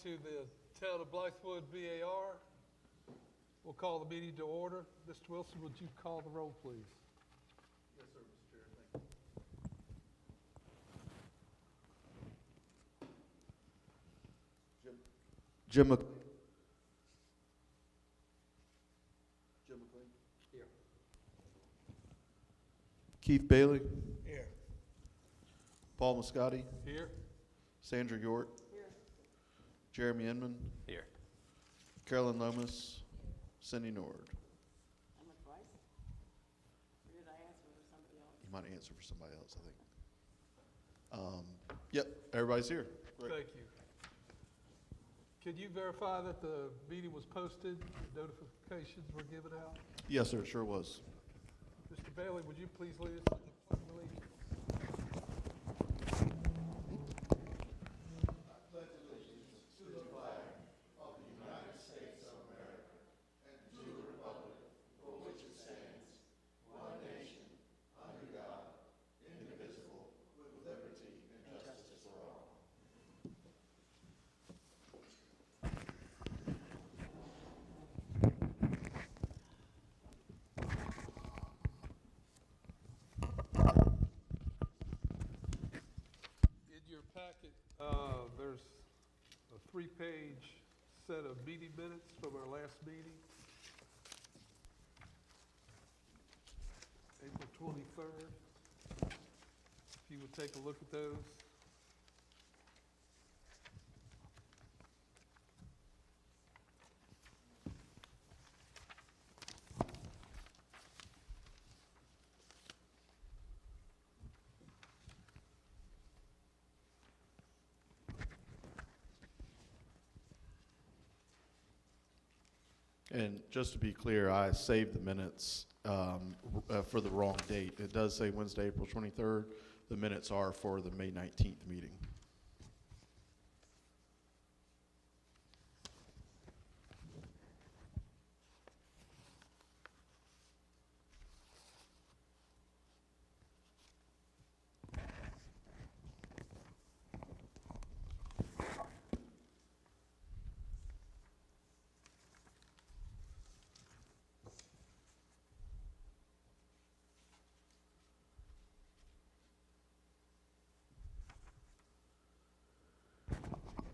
to the Town of Blythewood VAR. We'll call the meeting to order. Mr. Wilson, would you call the roll, please? Yes, sir, Mr. Chair. Thank you. Jim McLean. Jim McLean. Here. Keith Bailey. Here. Paul Muscati. Here. Sandra York. Here. Jeremy Inman. Here. Carolyn Lomas. Cindy Nord. I'm with Bryce. Or did I answer for somebody else? You might answer for somebody else, I think. Yep, everybody's here. Great. Thank you. Can you verify that the meeting was posted, notifications were given out? Yes, sir, it sure was. Mr. Bailey, would you please lead us in the Pledge of Allegiance? In your packet, there's a 3-page set of meeting minutes from our last meeting. April 23rd. If you would take a look at those. And just to be clear, I saved the minutes for the wrong date. It does say Wednesday, April 23rd. The minutes are for the May 19th meeting.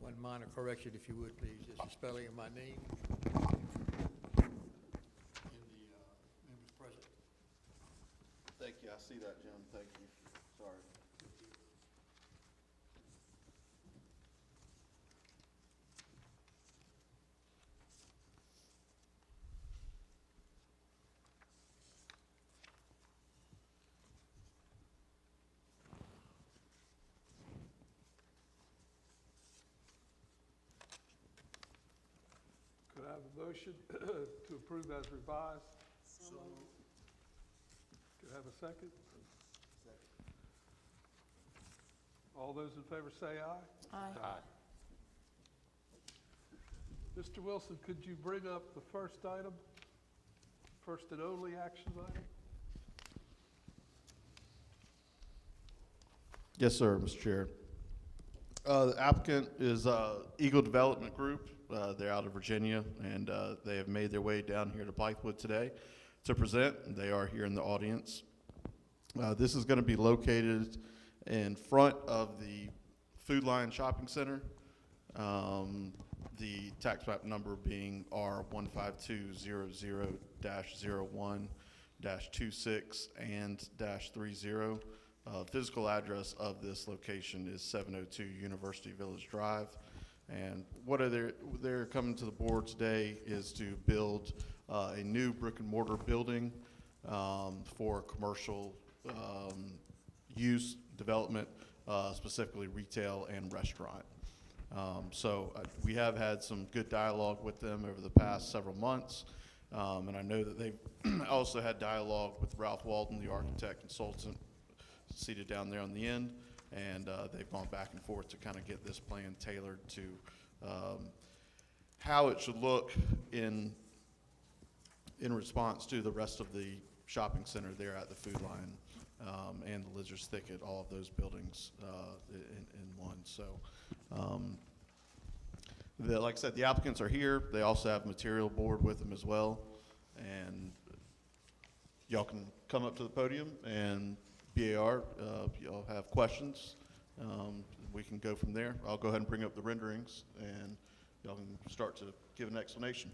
One minor correction, if you would, please. It's the spelling of my name in the members present. Thank you. I see that, Jim. Thank you. Sorry. Could I have a motion to approve as revised? So moved. Could I have a second? Second. All those in favor say aye. Aye. Mr. Wilson, could you bring up the first item? First and only action item? Yes, sir, Mr. Chair. The applicant is Eagle Development Group. They're out of Virginia, and they have made their way down here to Blythewood today to present. They are here in the audience. This is going to be located in front of the Food Lion Shopping Center. The tax map number being R15200-01-26 and -30. Physical address of this location is 702 University Village Drive. And what they're coming to the board today is to build a new brick and mortar building for commercial use development, specifically retail and restaurant. We have had some good dialogue with them over the past several months. And I know that they've also had dialogue with Ralph Walden, the architect consultant, seated down there on the end, and they've gone back and forth to kind of get this plan tailored to how it should look in response to the rest of the shopping center there at the Food Lion and the Lizard's Thicket, all of those buildings in one. So like I said, the applicants are here. They also have material board with them as well. And y'all can come up to the podium and BAR, y'all have questions. We can go from there. I'll go ahead and bring up the renderings and y'all can start to give an explanation.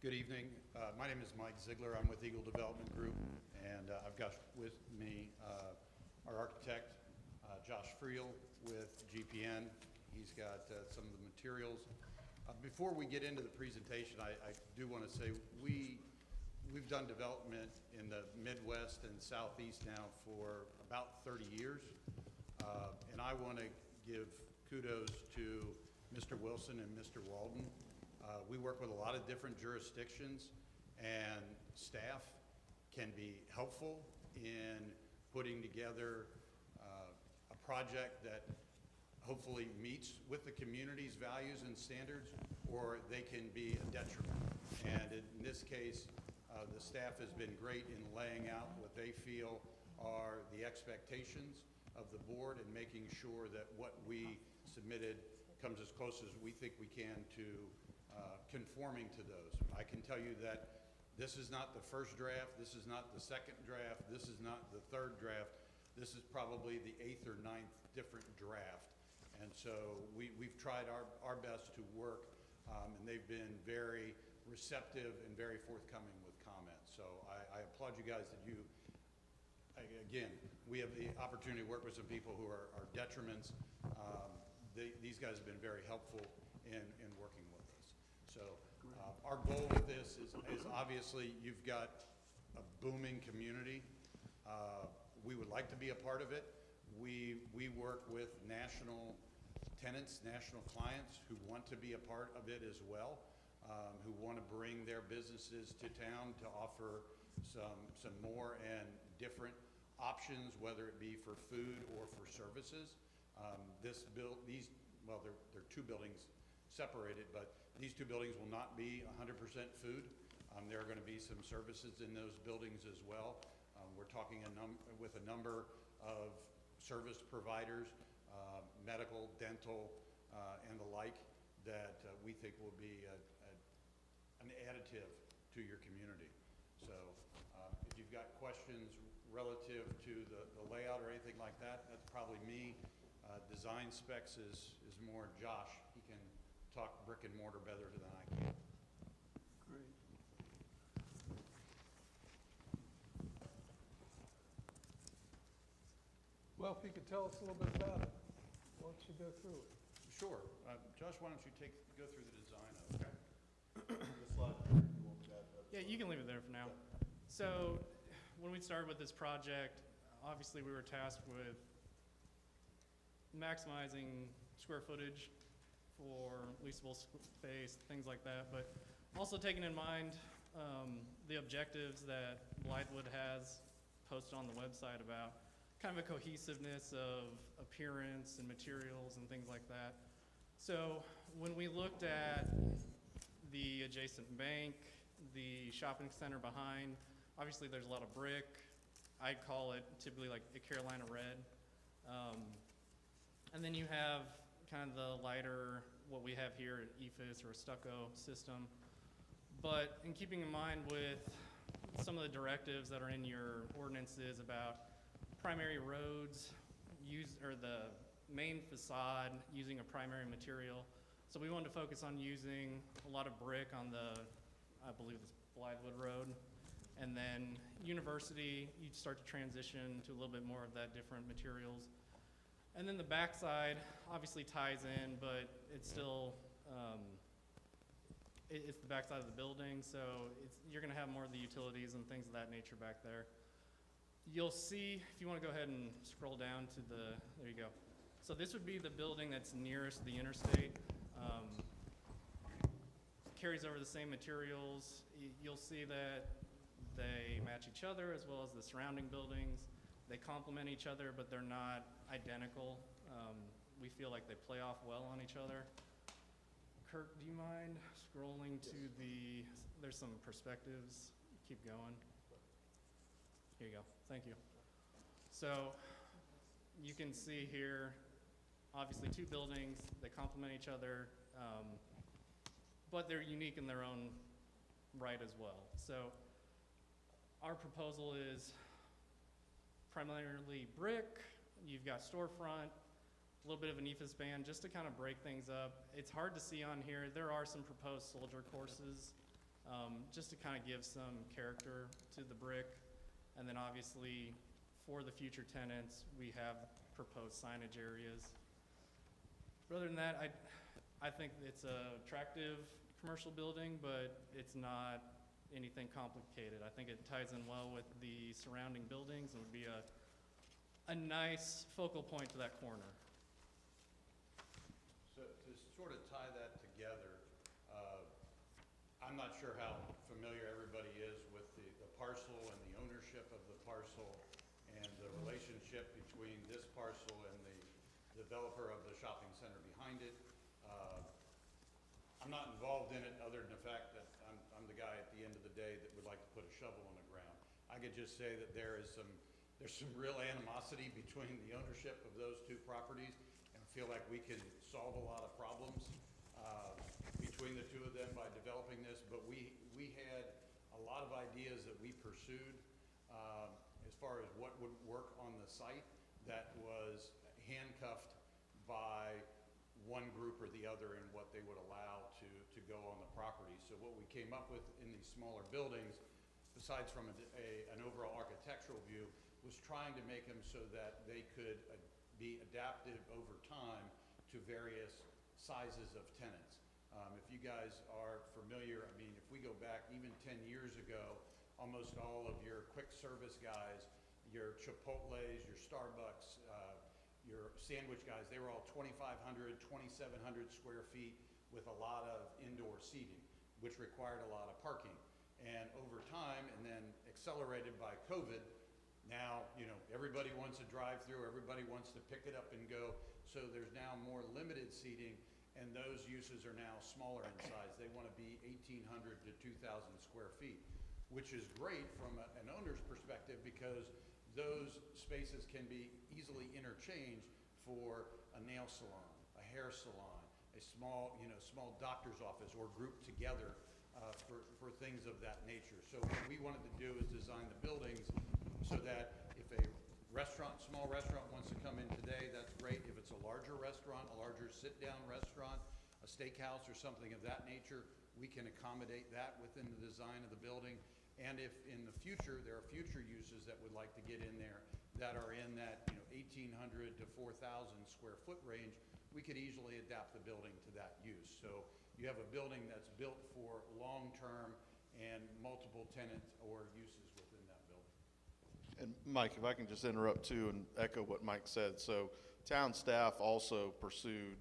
Good evening. My name is Mike Ziegler. I'm with Eagle Development Group, and I've got with me our architect, Josh Friel with GPN. He's got some of the materials. Before we get into the presentation, I do want to say we've done development in the Midwest and Southeast now for about 30 years, and I want to give kudos to Mr. Wilson and Mr. Walden. We work with a lot of different jurisdictions, and staff can be helpful in putting together a project that hopefully meets with the community's values and standards, or they can be a detriment. And in this case, the staff has been great in laying out what they feel are the expectations of the board and making sure that what we submitted comes as close as we think we can to conforming to those. I can tell you that this is not the first draft, this is not the second draft, this is not the third draft, this is probably the 8th or 9th different draft. And so we've tried our best to work, and they've been very receptive and very forthcoming with comments. So I applaud you guys that you, again, we have the opportunity to work with some people who are detriments. These guys have been very helpful in working with us. So our goal with this is obviously you've got a booming community. We would like to be a part of it. We work with national tenants, national clients who want to be a part of it as well, who want to bring their businesses to town to offer some more and different options, whether it be for food or for services. They're two buildings separated, but these two buildings will not be 100% food. There are going to be some services in those buildings as well. We're talking with a number of service providers, medical, dental, and the like, that we think will be an additive to your community. So if you've got questions relative to the layout or anything like that, that's probably me. Design specs is more Josh. He can talk brick and mortar better than I can. Great. Well, if you could tell us a little bit about it, why don't you go through it? Sure. Josh, why don't you go through the design of it? Yeah, you can leave it there for now. So when we started with this project, obviously we were tasked with maximizing square footage for leasable space, things like that, but also taking in mind the objectives that Blythewood has posted on the website about kind of a cohesiveness of appearance and materials and things like that. So when we looked at the adjacent bank, the shopping center behind, obviously there's a lot of brick. I'd call it typically like a Carolina red. And then you have kind of the lighter, what we have here, an ephes or a stucco system. But in keeping in mind with some of the directives that are in your ordinances about primary roads, or the main facade using a primary material. So we wanted to focus on using a lot of brick on the, I believe it's Blythewood Road. And then University, you start to transition to a little bit more of that different materials. And then the backside obviously ties in, but it's still, it's the backside of the building, so you're gonna have more of the utilities and things of that nature back there. You'll see, if you wanna go ahead and scroll down to there you go. So this would be the building that's nearest the interstate. Carries over the same materials. You'll see that they match each other as well as the surrounding buildings. They complement each other, but they're not identical. We feel like they play off well on each other. Kirk, do you mind scrolling to there's some perspectives. Keep going. Here you go. Thank you. So you can see here, obviously two buildings, they complement each other, but they're unique in their own right as well. So our proposal is primarily brick. You've got storefront, a little bit of an ephes band, just to kind of break things up. It's hard to see on here. There are some proposed soldier courses, just to kind of give some character to the brick. And then obviously, for the future tenants, we have proposed signage areas. But other than that, I think it's a attractive commercial building, but it's not anything complicated. I think it ties in well with the surrounding buildings and would be a nice focal point to that corner. So to sort of tie that together, I'm not sure how familiar everybody is with the parcel and the ownership of the parcel and the relationship between this parcel and the developer of the shopping center behind it. I'm not involved in it other than the fact that I'm the guy at the end of the day that would like to put a shovel in the ground. I could just say that there's some real animosity between the ownership of those two properties, and I feel like we can solve a lot of problems between the two of them by developing this. But we had a lot of ideas that we pursued as far as what would work on the site that was handcuffed by one group or the other in what they would allow to go on the property. So what we came up with in these smaller buildings, besides from an overall architectural view, was trying to make them so that they could be adaptive over time to various sizes of tenants. If you guys are familiar, I mean, if we go back even 10 years ago, almost all of your quick service guys, your Chipotles, your Starbucks, your sandwich guys, they were all 2,500, 2,700 square feet with a lot of indoor seating, which required a lot of parking. And over time, and then accelerated by COVID, now, everybody wants a drive-through, everybody wants to pick it up and go. So there's now more limited seating, and those uses are now smaller in size. They want to be 1,800 to 2,000 square feet, which is great from an owner's perspective because those spaces can be easily interchanged for a nail salon, a hair salon, a small doctor's office, or grouped together for things of that nature. So what we wanted to do is design the buildings so that if a small restaurant wants to come in today, that's great. If it's a larger restaurant, a larger sit-down restaurant, a steakhouse or something of that nature, we can accommodate that within the design of the building. And if in the future, there are future uses that would like to get in there that are in that 1,800 to 4,000 square foot range, we could easily adapt the building to that use. So you have a building that's built for long-term and multiple tenant or uses within that building. And Mike, if I can just interrupt too and echo what Mike said. So town staff also pursued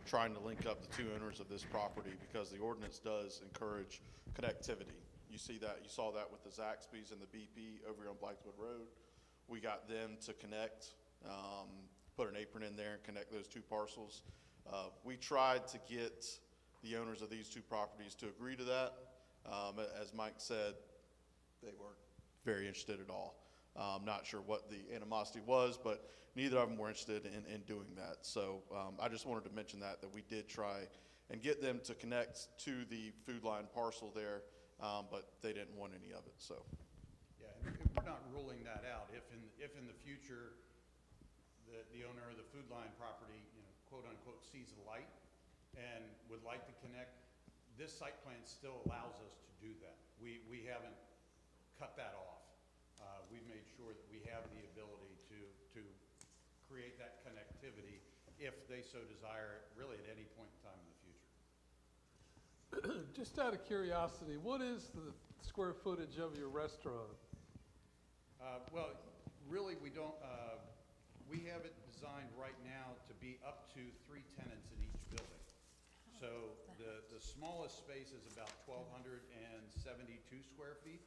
trying to link up the two owners of this property because the ordinance does encourage connectivity. You saw that with the Zaxby's and the BP over on Blythewood Road. We got them to connect, put an apron in there and connect those two parcels. We tried to get the owners of these two properties to agree to that. As Mike said, they weren't very interested at all. I'm not sure what the animosity was, but neither of them were interested in doing that. So I just wanted to mention that we did try and get them to connect to the Food Line parcel there, but they didn't want any of it. So. Yeah, and we're not ruling that out. If in the future the owner of the Food Line property, quote unquote, sees the light and would like to connect, this site plan still allows us to do that. We haven't cut that off. We've made sure that we have the ability to create that connectivity if they so desire, really at any point in time in the future. Just out of curiosity, what is the square footage of your restaurant? Well, really, we don't. We have it designed right now to be up to 3 tenants in each building. So the smallest space is about 1,272 square feet.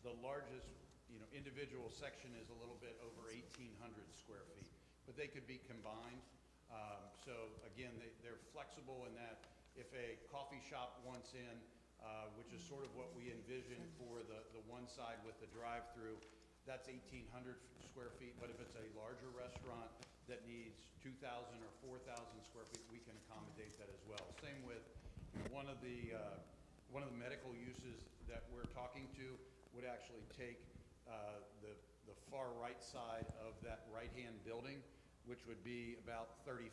The largest, individual section is a little bit over 1,800 square feet, but they could be combined. So again, they're flexible in that if a coffee shop wants in, which is sort of what we envisioned for the one side with the drive-through. That's 1,800 square feet, but if it's a larger restaurant that needs 2,000 or 4,000 square feet, we can accommodate that as well. Same with one of the medical uses that we're talking to would actually take the far right side of that right-hand building, which would be about 3,500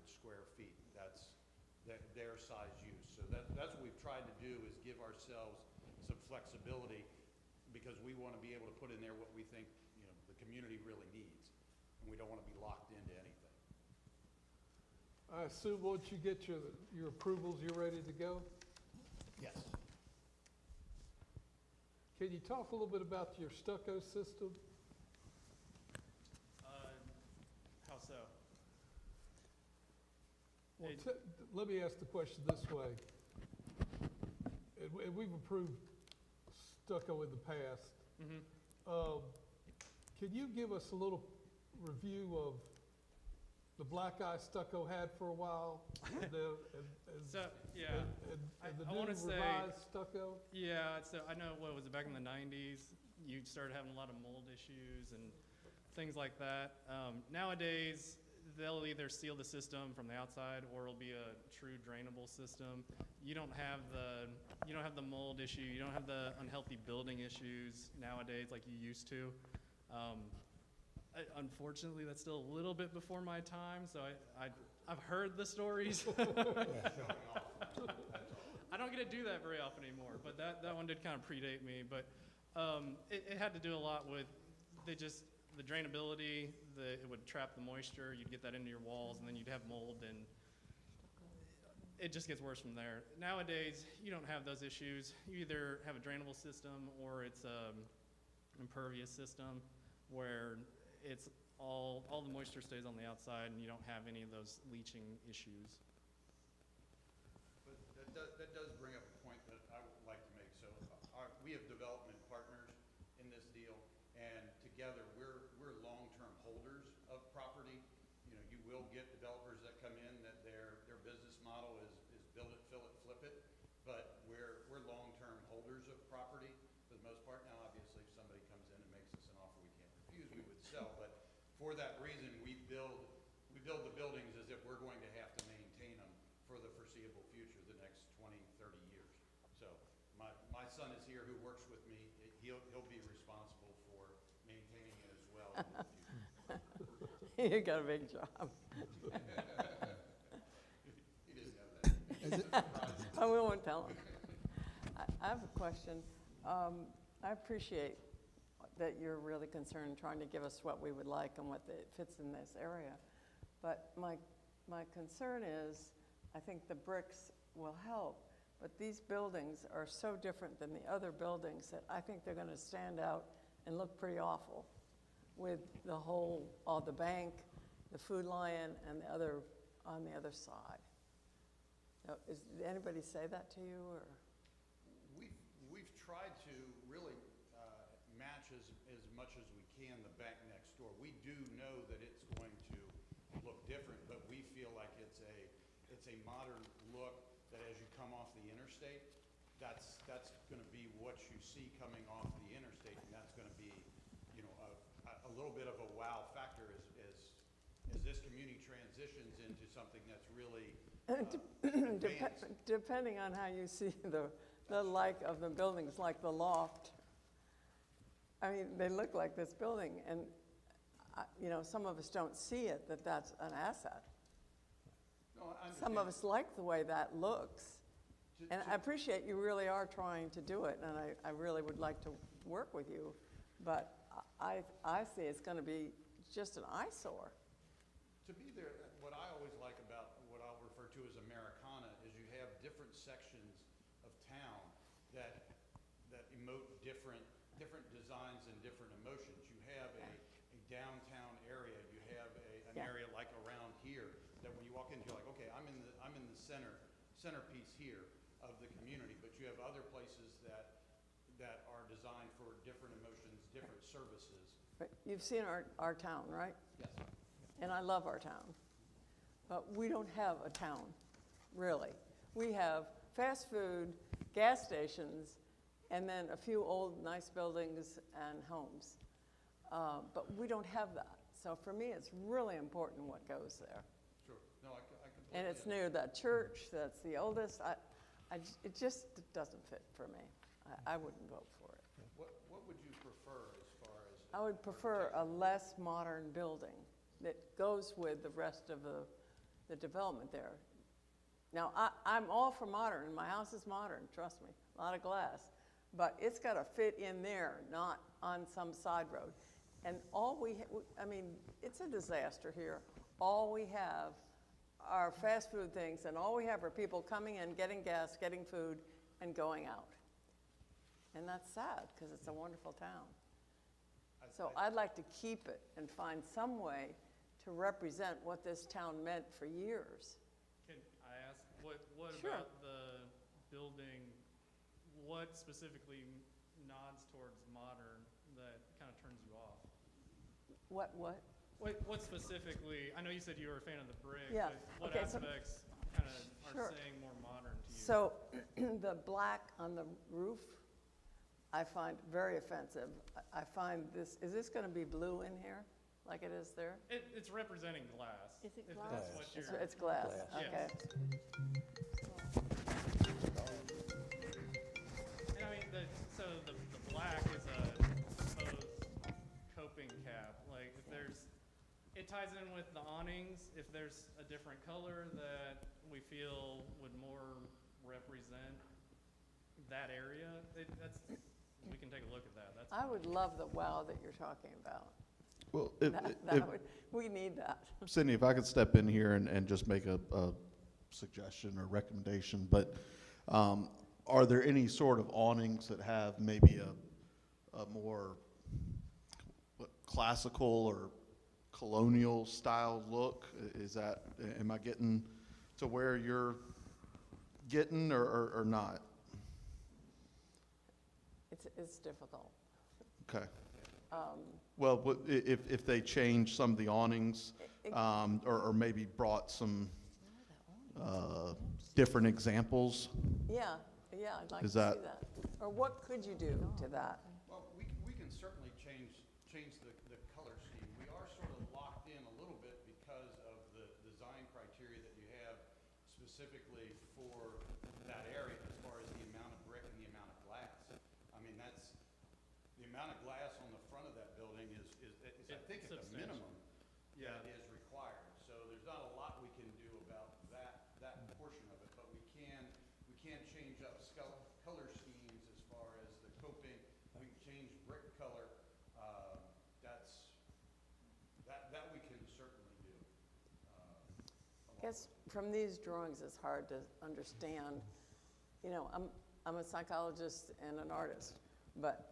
square feet. That's their size use. So that's what we've tried to do, is give ourselves some flexibility, because we want to be able to put in there what we think, you know, the community really needs, and we don't want to be locked into anything. I assume once you get your approvals, you're ready to go? Yes. Can you talk a little bit about your stucco system? How so? Well, let me ask the question this way. And we've approved stucco in the past. Mm-hmm. Can you give us a little review of the black eye stucco had for a while? And the I wanna new say- revised stucco? Yeah, so I know, what was it, back in the 90s, you started having a lot of mold issues and things like that. Nowadays, they'll either seal the system from the outside, or it'll be a true drainable system. You don't have the mold issue, you don't have the unhealthy building issues nowadays like you used to. Unfortunately, that's still a little bit before my time, so I've heard the stories. I don't get to do that very often anymore, but that one did kind of predate me. But it had to do a lot with the drainability. It would trap the moisture. You'd get that into your walls, and then you'd have mold, and it just gets worse from there. Nowadays, you don't have those issues. You either have a drainable system, or it's an impervious system, where it's all the moisture stays on the outside, and you don't have any of those leaching issues. But that does bring up a point that I would like to make. So we have development partners in this deal, and together we're long-term holders of property. You know, you will get developers that come in that their business model is build it, fill it, flip it, but we're long-term holders of property for the most part. Now, obviously, if somebody comes in and makes us an offer we can't refuse, we would sell. But for that reason, we build the buildings as if we're going to have to maintain them for the foreseeable future, the next 20, 30 years. So my son is here who works with me. He'll be responsible for maintaining it as well in the future. You got a big job. He didn't know that. We won't tell him. I have a question. I appreciate that you're really concerned trying to give us what we would like and what fits in this area. But my concern is, I think the bricks will help, but these buildings are so different than the other buildings that I think they're gonna stand out and look pretty awful with the bank, the Food Lion, and the other, on the other side. Now, did anybody say that to you, or? We've tried to really match as much as we can the bank next door. We do know that it's going to look different, but we feel like it's a modern look that as you come off the interstate, that's going to be what you see coming off the interstate, and that's going to be, you know, a little bit of a wow factor as this community transitions into something that's really advanced. Depending on how you see the like of the buildings, like the loft. I mean, they look like this building, and you know, some of us don't see it, that's an asset. No, I Some of us like the way that looks. To- And to- I appreciate you really are trying to do it, and I really would like to work with you, but I see it's gonna be just an eyesore. To be there, what I always like about what I'll refer to as Americana is you have different sections of town that emote different designs and different emotions. You have a downtown area, you have an Yeah. area like around here that when you walk in, you're like, okay, I'm in the centerpiece here of the community, but you have other places that are designed for different emotions, different services. But you've seen our town, right? Yes. And I love our town. But we don't have a town, really. We have fast food, gas stations, and then a few old, nice buildings and homes. But we don't have that. So for me, it's really important what goes there. Sure. No, I completely. And it's near that church, that's the oldest. It just doesn't fit for me. I wouldn't vote for it. What would you prefer as far as? I would prefer a less modern building that goes with the rest of the development there. Now, I'm all for modern. My house is modern, trust me, a lot of glass. But it's got to fit in there, not on some side road. And I mean, it's a disaster here. All we have are fast food things, and all we have are people coming in, getting gas, getting food, and going out. And that's sad, because it's a wonderful town. So I'd like to keep it and find some way to represent what this town meant for years. Can I ask, what Sure. about the building, what specifically nods towards modern that kind of turns you off? What? What specifically, I know you said you were a fan of the brick, Yeah, but what okay, so- aspects kind of are Sure. saying more modern to you? So the black on the roof, I find very offensive. I find this, is this going to be blue in here, like it is there? It's representing glass. Is it if glass? that's what you're- It's glass, Glass. okay. And I mean, so the black is a supposed coping cap. Like, if there's, it ties in with the awnings. If there's a different color that we feel would more represent that area, we can take a look at that. That's I would love the wow that you're talking about. Well, We need that. Sydney, if I could step in here and just make a suggestion or recommendation, but are there any sort of awnings that have maybe a more classical or colonial style look? Is that, am I getting to where you're getting or not? It's difficult. Okay. Well, if they change some of the awnings, or maybe brought some different examples, Yeah, I'd like to Is see that- that. Or what could you do to that? Well, we can certainly change the color scheme. We are sort of locked in a little bit because of the design criteria that you have specifically for that area as far as the amount of brick and the amount of glass. I mean, that's, the amount of glass on the front of that building is I think at the substantial. minimum that is required. So there's not a lot we can do about that portion of it, but we can change up color schemes as far as the coping. We can change brick color. That we can certainly do. I guess from these drawings, it's hard to understand. You know, I'm a psychologist and an artist, but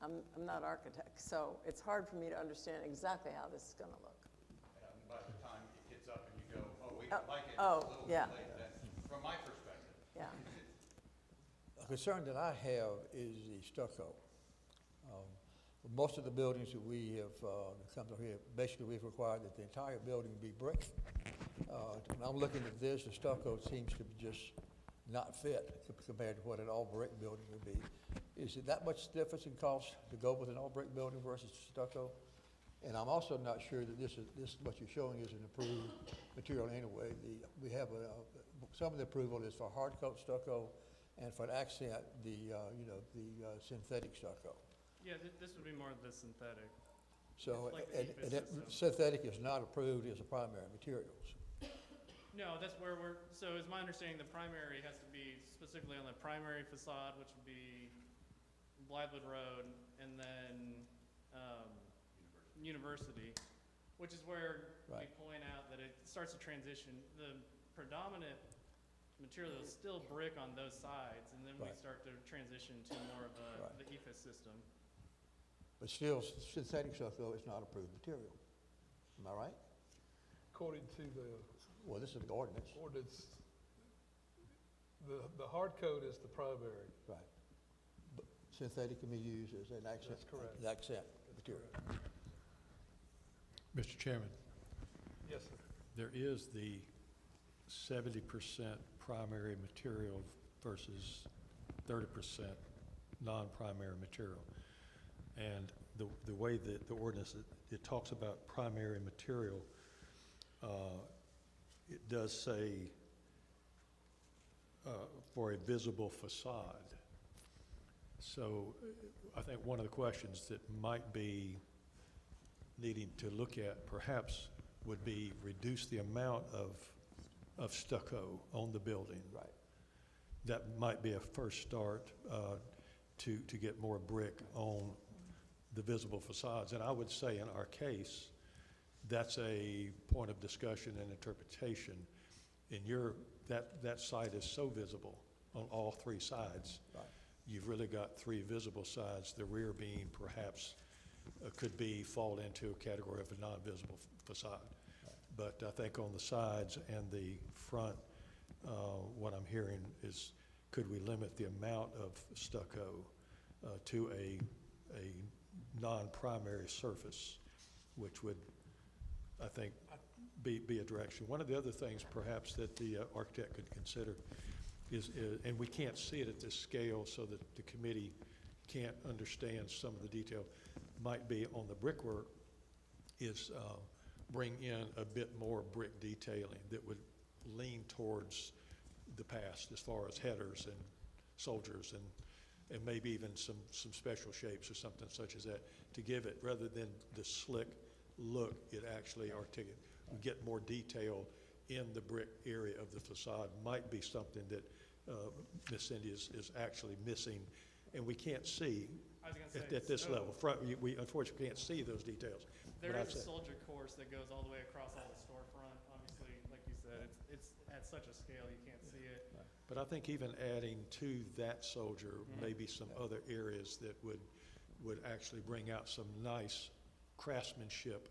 I'm not an architect, so it's hard for me to understand exactly how this is going to look. And by the time it gets up and you go, oh, we Oh, like it, oh, it's a little yeah. bit late then, from my perspective. Yeah. A concern that I have is the stucco. Most of the buildings that we have come to here, basically we've required that the entire building be brick. When I'm looking at this, the stucco seems to just not fit compared to what an all-brick building would be. Is it that much difference in cost to go with an all-brick building versus stucco? And I'm also not sure that this what you're showing is an approved material anyway. We have some of the approval is for hard coat stucco, and for an accent, the synthetic stucco. Yeah, this would be more of the synthetic. So, It's like the and EFIS that system. synthetic is not approved as a primary materials. No, that's where so it's my understanding the primary has to be specifically on the primary facade, which would be Blythewood Road, and then University, which is where we Right. point out that it starts to transition. The predominant material is still brick on those sides, and then we Right. start to transition to more of Right. the EFIS system. But still, synthetic stucco is not approved material. Am I right? According to the Well, this is the ordinance. ordinance, the hard coat is the primary. Right. But synthetic can be used as an accent. That's correct. Accent material. Mr. Chairman, Yes, sir. there is the 70% primary material versus 30% non-primary material. And the way that the ordinance, it talks about primary material, it does say for a visible facade. So I think one of the questions that might be needing to look at perhaps would be reduce the amount of stucco on the building. Right. That might be a first start to get more brick on the visible facades. And I would say in our case, that's a point of discussion and interpretation. In that site is so visible on all three sides. Right. You've really got three visible sides, the rear being perhaps could fall into a category of a non-visible facade. Right. But I think on the sides and the front, what I'm hearing is, could we limit the amount of stucco to a non-primary surface, which would, I think, be a direction. One of the other things perhaps that the architect could consider is, and we can't see it at this scale so that the committee can't understand some of the detail, might be on the brickwork, is bring in a bit more brick detailing that would lean towards the past as far as headers and soldiers and maybe even some special shapes or something such as that, to give it, rather than the slick look, it actually get more detail in the brick area of the facade. Might be something that Ms. Cindy is actually missing, and we can't see at this level. We unfortunately can't see those details. There is a soldier course that goes all the way across all the storefront. Obviously, like you said, it's at such a scale you can't see it. But I think even adding to that soldier, maybe some other areas that would actually bring out some nice craftsmanship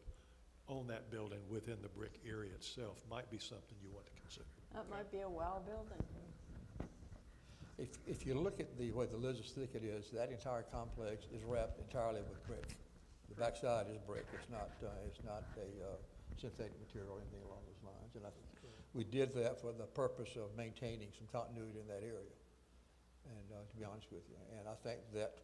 on that building within the brick area itself might be something you want to consider. That might be a wow building. If you look at the way the Elizabeth thicket is, that entire complex is wrapped entirely with brick. The backside is brick. It's not a synthetic material or anything along those lines. And I think we did that for the purpose of maintaining some continuity in that area. And to be honest with you, and I think that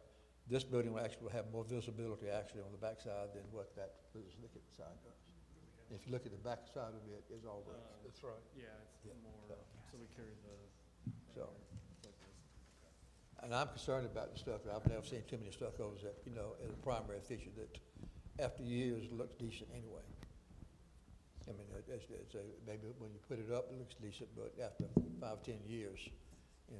this building will actually have more visibility actually on the backside than what that Elizabeth thicket side does. If you look at the backside of it, it's all brick. That's right. Yeah, it's more, so we carry the. So. And I'm concerned about the stucco. I've never seen too many stuccos that, as a primary feature that after years looks decent anyway. I mean, maybe when you put it up, it looks decent, but after 5, 10 years,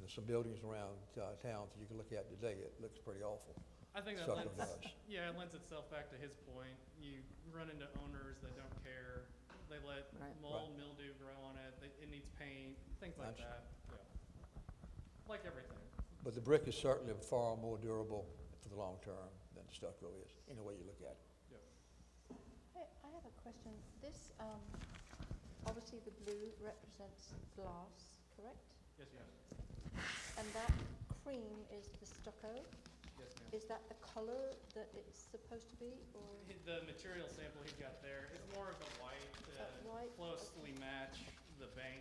some buildings around town that you can look at today, it looks pretty awful. I think that Stucco does. it lends itself back to his point. You run into owners that don't care. They let mold, mildew grow on it. It needs paint, things like that. Yeah. Like everything. But the brick is certainly far more durable for the long term than the stucco is, any way you look at it. Hey, I have a question. This, obviously the blue represents glass, correct? Yes, ma'am. And that cream is the stucco? Yes, ma'am. Is that the color that it's supposed to be, or? The material sample he's got there is more of a white to White? closely match the bank.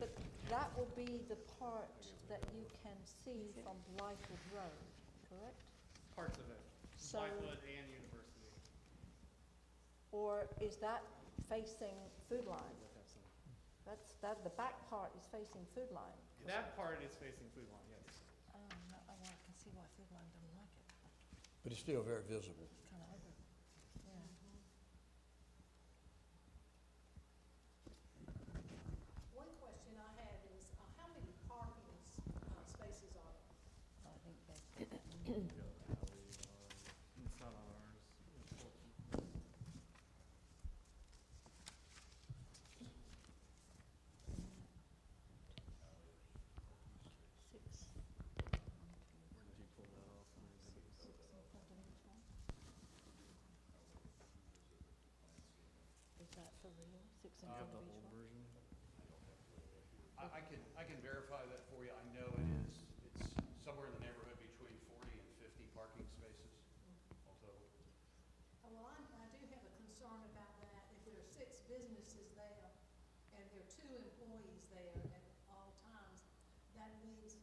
But that will be the part that you can see from Blythewood Road, correct? Parts of it, So- Blythewood and University. Or is that facing Food Line? The back part is facing Food Line. That part is facing Food Line, yes. Oh, no, I can see why Food Line doesn't like it. But it's still very visible. It's kind of ugly. Yeah. One question I had is, how many parking spaces are there? I think they. It's not on ours. Six. Where did you pull that off? Six in front of each one. Is that for real? Six in I have front the of each old one? version. I can verify that for you. I know it's somewhere in the neighborhood between 40 and 50 parking spaces all total. Well, I do have a concern about that. If there are 6 businesses there and there are 2 employees there at all times, that means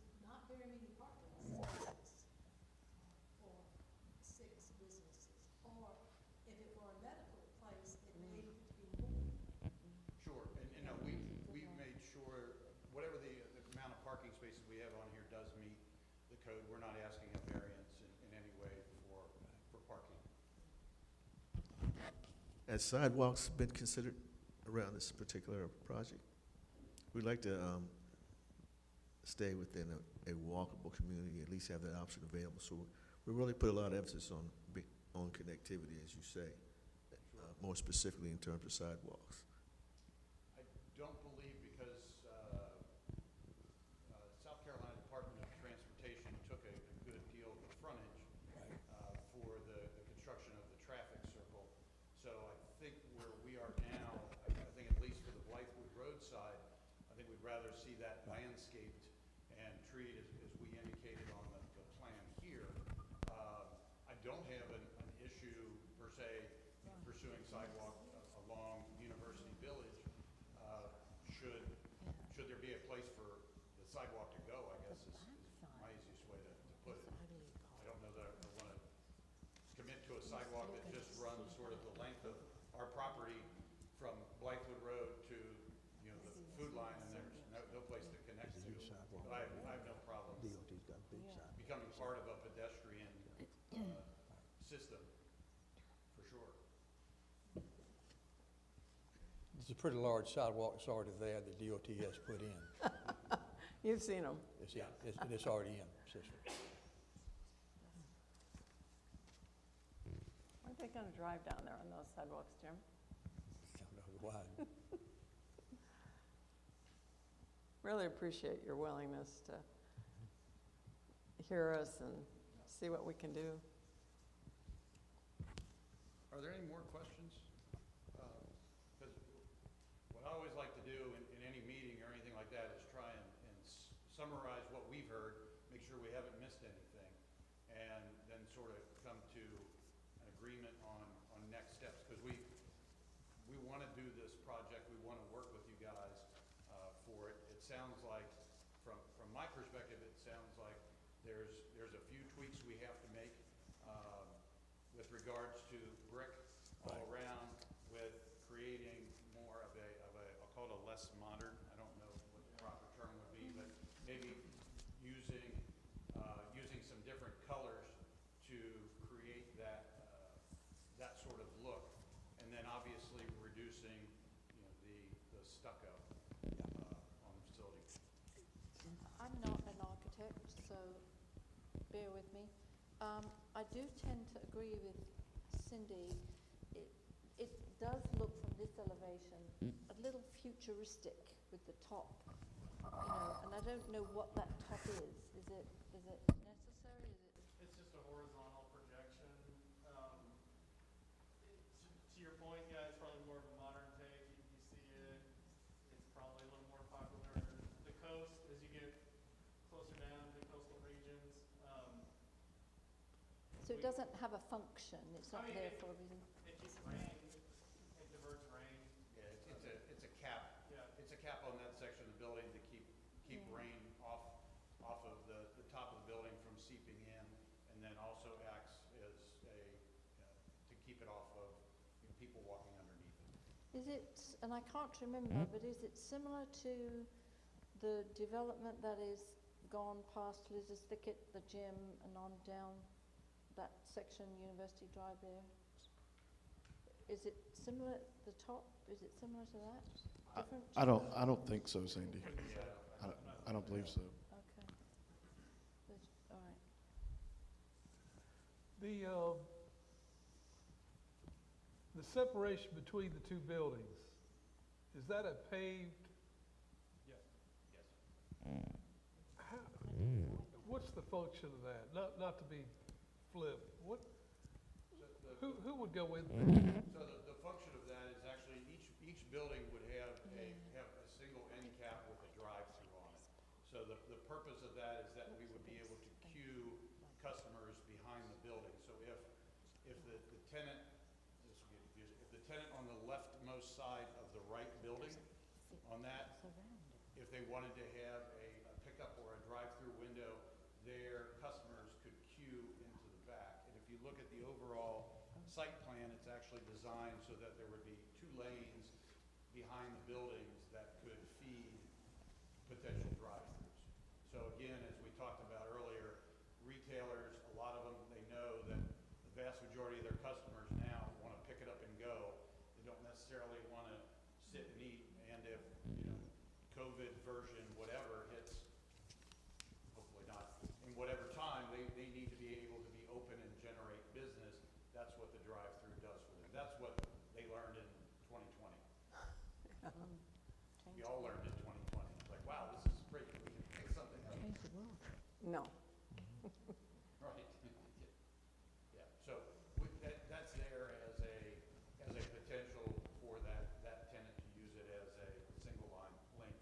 code. We're not asking a variance in any way for parking. Has sidewalks been considered around this particular project? We'd like to stay within a walkable community, at least have that option available. So we really put a lot of emphasis on connectivity, as you say, more specifically in terms of sidewalks. I don't believe because South Carolina Department of Transportation took a good deal of the frontage for the construction of the traffic circle. So I think where we are now, I think at least for the Blythewood Road side, I think we'd rather see that landscaped and treated as we indicated on the plan here. I don't have an issue per se pursuing sidewalk along University Village. Should there be a place for the sidewalk to go, I guess is my easiest way to put it. I don't know that I want to commit to a sidewalk that just runs sort of the length of our property from Blythewood Road to, you know, the food line, and there's no place to connect to. But I have no problem becoming part of a pedestrian system, for sure. It's a pretty large sidewalk that's already there that DOT has put in. You've seen them. It's already in system. Aren't they going to drive down there on those sidewalks, Jim? I don't know why. Really appreciate your willingness to hear us and see what we can do. Are there any more questions? Because what I always like to do in any meeting or anything like that is try and summarize what we've heard, make sure we haven't missed anything, and then sort of come to an agreement on next steps. Because we want to do this project, we want to work with you guys for it. It sounds like, from my perspective, it sounds like there's a few tweaks we have to make with regards to brick all around, with creating more of a I'll call it a less modern, I don't know what the proper term would be, but maybe using some different colors to create that sort of look, and then obviously reducing, you know, the stucco on the facility. I'm not an architect, so bear with me. I do tend to agree with Cindy. It does look from this elevation a little futuristic with the top, you know, and I don't know what that top is. Is it necessary? It's just a horizontal projection. To your point, yeah, it's probably more of a modern take. You see it. It's probably a little more popular. The coast, as you get closer down to the coastal regions. So it doesn't have a function. It's not there for a reason. It keeps rain. It diverts rain. Yeah, it's a cap. Yeah. It's a cap on that section of the building to keep rain off of the top of the building from seeping in, and then also acts as to keep it off of, you know, people walking underneath it. Is it, and I can't remember, but is it similar to the development that is gone past Liz's Thicket, the gym, and on down that section, University Drive there? Is it similar, the top, is it similar to that? Different? I don't think so, Sandy. I don't believe so. Okay. All right. The separation between the two buildings, is that a paved? Yes. What's the function of that? Not to be flip. Who would go in there? So the function of that is actually each building would have a single end cap with a drive-through on it. So the purpose of that is that we would be able to queue customers behind the building. So if the tenant, this will get confusing, if the tenant on the leftmost side of the right building on that, if they wanted to have a pickup or a drive-through window, their customers could queue into the back. And if you look at the overall site plan, it's actually designed so that there would be 2 lanes behind the buildings that could feed potential drive-throughs. So again, as we talked about earlier, necessarily want to sit and eat, and if, COVID version whatever hits, hopefully not, in whatever time, they need to be able to be open and generate business. That's what the drive-through does for them. That's what they learned in 2020. We all learned in 2020. It's like, wow, this is great. We can pick something up. No. Right. Yeah, so that's there as a potential for that tenant to use it as a single lane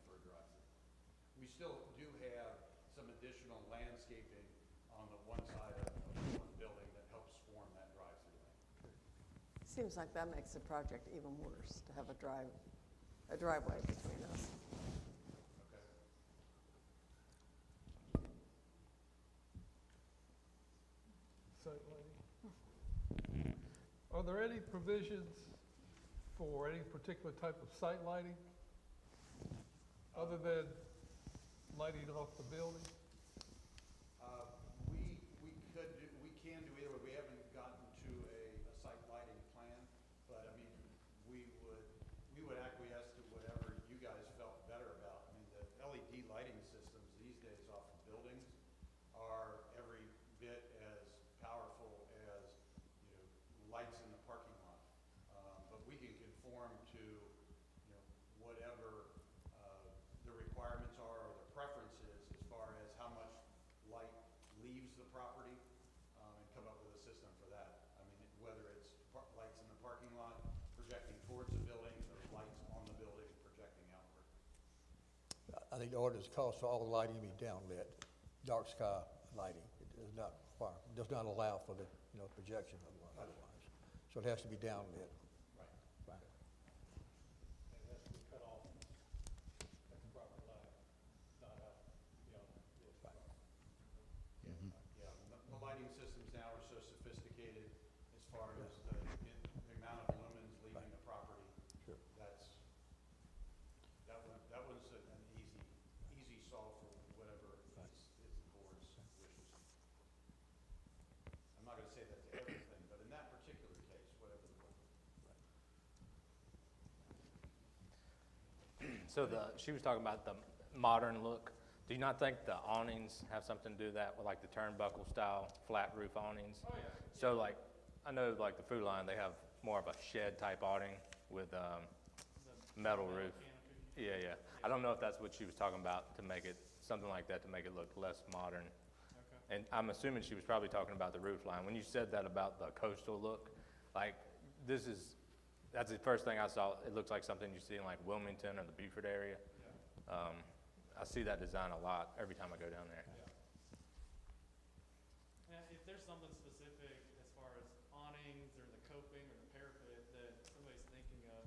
for a drive-through. We still do have some additional landscaping on the one side of the one building that helps form that drive-through lane. Seems like that makes the project even worse, to have a driveway between us. Okay. Site lighting. Are there any provisions for any particular type of site lighting? Other than lighting off the building? We can do either way. We haven't gotten to a site lighting plan, but I mean, we would acquiesce to whatever you guys felt better about. I mean, the LED lighting systems these days off of buildings are every bit as powerful as, lights in the parking lot. But we can conform to, whatever the requirements are or the preferences as far as how much light leaves the property, and come up with a system for that. I mean, whether it's lights in the parking lot projecting towards the building or lights on the building projecting outward. I think the ordinance calls for all the lighting to be downlit, dark sky lighting. It does not require, does not allow for the, projection otherwise. So it has to be downlit. Right. Right. And it has to be cut off at the proper line, not out beyond the property. Yeah, the lighting systems now are so sophisticated as far as the amount of lumens leaving the property. Sure. That was an easy solve for whatever is the board's wishes. I'm not gonna say that to everything, but in that particular case, whatever the board. So she was talking about the modern look. Do you not think the awnings have something to do with that, with like the turnbuckle style flat roof awnings? Oh, yeah. So like, I know like the Food Line, they have more of a shed type awning with The metal roof. canopy. Yeah. I don't know if that's what she was talking about, to make it, something like that, to make it look less modern. Okay. And I'm assuming she was probably talking about the roof line. When you said that about the coastal look, like, that's the first thing I saw. It looks like something you see in like Wilmington or the Beaufort area. Yeah. I see that design a lot every time I go down there. Yeah, if there's something specific as far as awnings or the coping or the parapet that somebody's thinking of,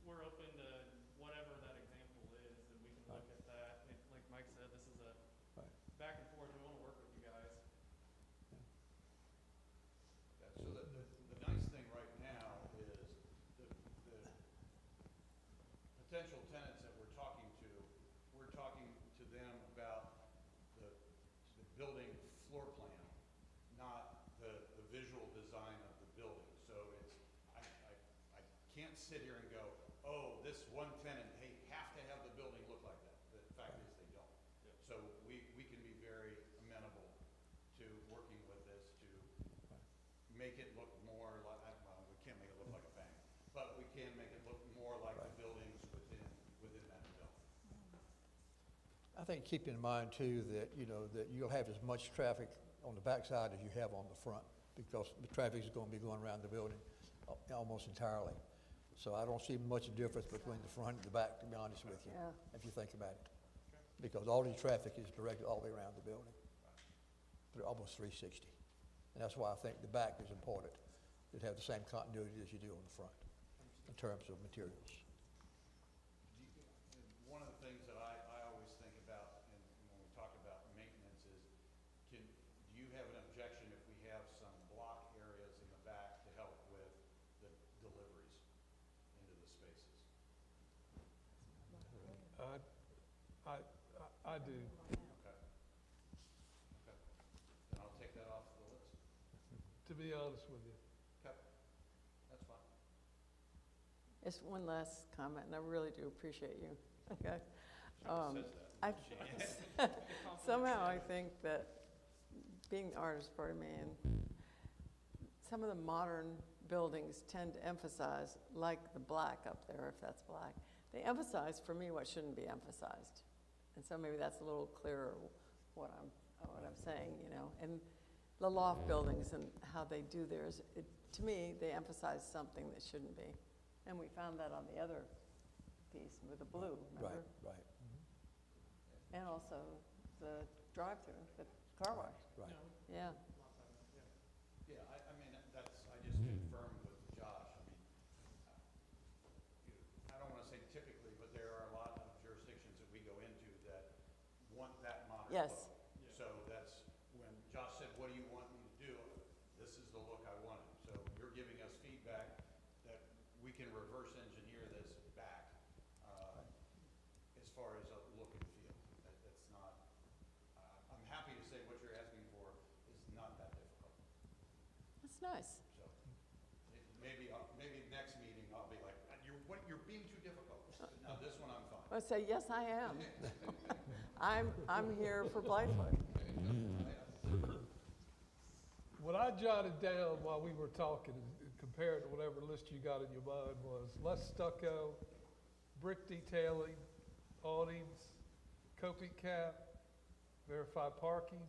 we're open to whatever that example is, and we can look at that. And like Mike said, this is a Right. back and forth. We want to work with you guys. Yeah, so the nice thing right now is the potential tenants that we're talking to them about the building floor plan, not the visual design of the building. So I can't sit here and go, oh, this one tenant, they have to have the building look like that. The fact is they don't. Yep. So we can be very amenable to working with this to make it look more like, well, we can't make it look like a bank, but we can make it look more like the buildings within that development. I think keep in mind too that, that you'll have as much traffic on the backside as you have on the front, because the traffic is going to be going around the building almost entirely. So I don't see much difference between the front and the back, to be honest with you, Yeah. if you think about it. Because all the traffic is directed all the way around the building, almost 360. And that's why I think the back is important, to have the same continuity as you do on the front in terms of materials. One of the things that I always think about and when we talk about maintenance is, do you have an objection if we have some block areas in the back to help with the deliveries into the spaces? I do. Okay. Then I'll take that off the list. To be honest with you. Okay. That's fine. Just one last comment, and I really do appreciate you, okay? Somehow I think that being the artist, pardon me, and some of the modern buildings tend to emphasize, like the black up there, if that's black, they emphasize for me what shouldn't be emphasized. And so maybe that's a little clearer what I'm saying, you know. And the loft buildings and how they do theirs, to me, they emphasize something that shouldn't be. And we found that on the other piece with the blue, remember? Right. And also the drive-through, the car wash. Right. Yeah. Yeah, I mean, I just confirm with Josh. I mean, I don't want to say typically, but there are a lot of jurisdictions that we go into that want that modern Yes. look. So that's, when Josh said, what do you want me to do? This is the look I wanted. So you're giving us feedback that we can reverse engineer this back as far as a look and feel. That's not, I'm happy to say what you're asking for is not that difficult. That's nice. So maybe next meeting I'll be like, you're being too difficult. Now this one I'm fine. I say, yes, I am. I'm here for Blythewood. What I jotted down while we were talking, compared to whatever list you got in your mind, was less stucco, brick detailing, awnings, coping cap, verified parking,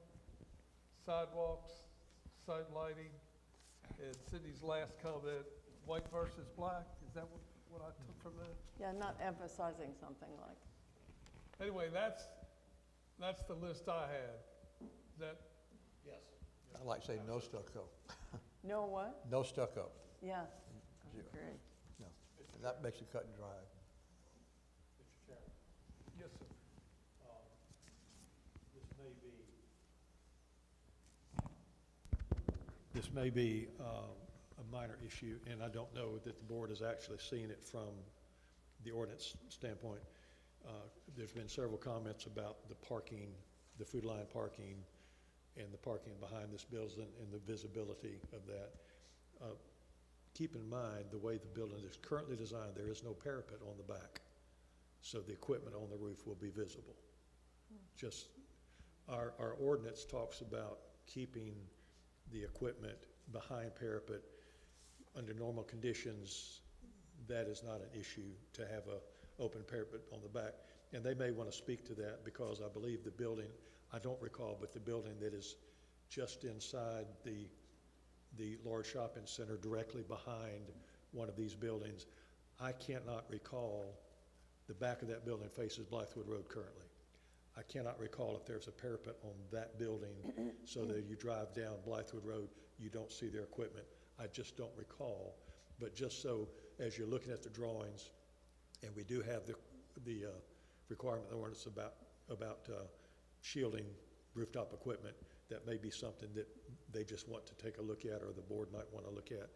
sidewalks, site lighting, and Cindy's last comment, white versus black. Is that what I took from that? Yeah, not emphasizing something like, Anyway, that's the list I had. Is that, Yes. I'd like to say no stucco. no what? No stucco. Yeah, Zero. agree. No. That makes it cut and dry. Mr. Chairman, yes, sir. this may be a minor issue, and I don't know that the board has actually seen it from the ordinance standpoint. There's been several comments about the parking, the food line parking, and the parking behind this building and the visibility of that. Keep in mind, the way the building is currently designed, there is no parapet on the back, so the equipment on the roof will be visible. Just, our ordinance talks about keeping the equipment behind parapet. Under normal conditions, that is not an issue to have a open parapet on the back. And they may want to speak to that, because I believe the building, I don't recall, but the building that is just inside the large shopping center directly behind one of these buildings, I cannot recall, the back of that building faces Blythewood Road currently. I cannot recall if there's a parapet on that building so that you drive down Blythewood Road, you don't see their equipment. I just don't recall. But just so, as you're looking at the drawings, and we do have the requirement in the ordinance about shielding rooftop equipment, that may be something that they just want to take a look at, or the board might want to look at.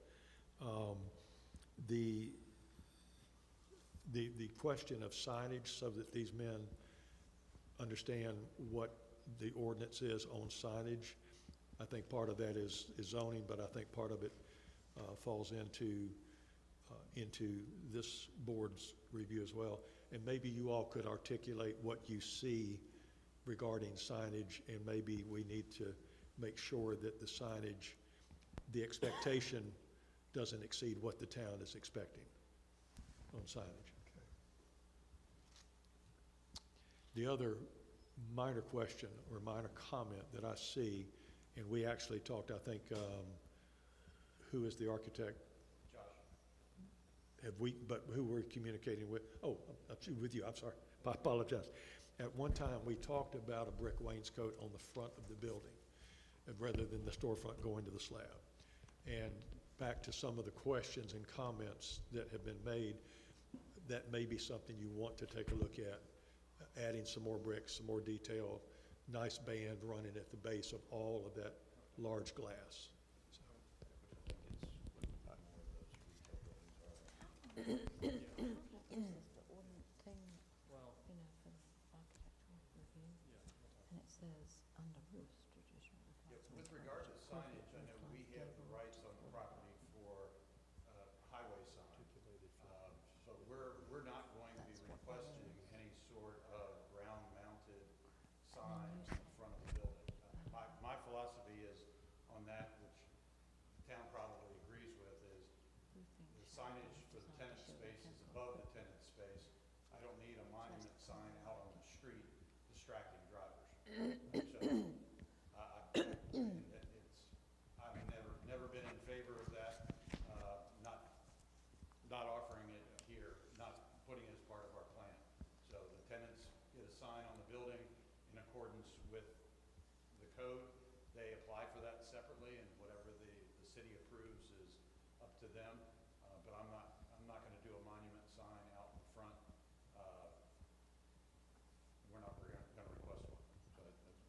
The question of signage, so that these men understand what the ordinance is on signage, I think part of that is zoning, but I think part of it falls into this board's review as well. And maybe you all could articulate what you see regarding signage, and maybe we need to make sure that the signage, the expectation doesn't exceed what the town is expecting on signage. Okay. The other minor question or minor comment that I see, and we actually talked, I think, who is the architect? Josh. Who we're communicating with? Oh, with you, I'm sorry, I apologize. At one time, we talked about a brick wainscot on the front of the building, rather than the storefront going to the slab. And back to some of the questions and comments that have been made, that may be something you want to take a look at, adding some more bricks, some more detail, nice band running at the base of all of that large glass. With regard to signage, I know we have the rights on the property for highway sign. signage for the tenant space is above the tenant space. I don't need a monument sign out on the street distracting drivers. So, I've never been in favor of that, not offering it here, not putting it as part of our plan. So the tenants get a sign on the building in accordance with the code. They apply for that separately, and whatever the city approves is up to them. But I'm not going to do a monument sign out in front. We're going to request one, so that's pretty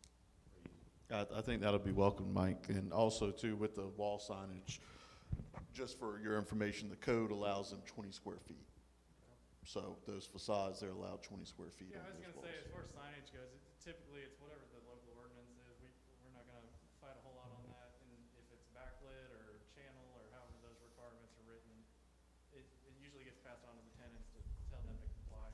easy. I think that'll be welcome, Mike, and also too with the wall signage, just for your information, the code allows them 20 square feet. So those facades, they're allowed 20 square feet Yeah, on I was those gonna say, walls. as far as signage goes, typically it's whatever the local ordinance is. We're not gonna fight a whole lot on that, and if it's backlit or channel or however those requirements are written, it usually gets passed on to the tenants to tell them to comply.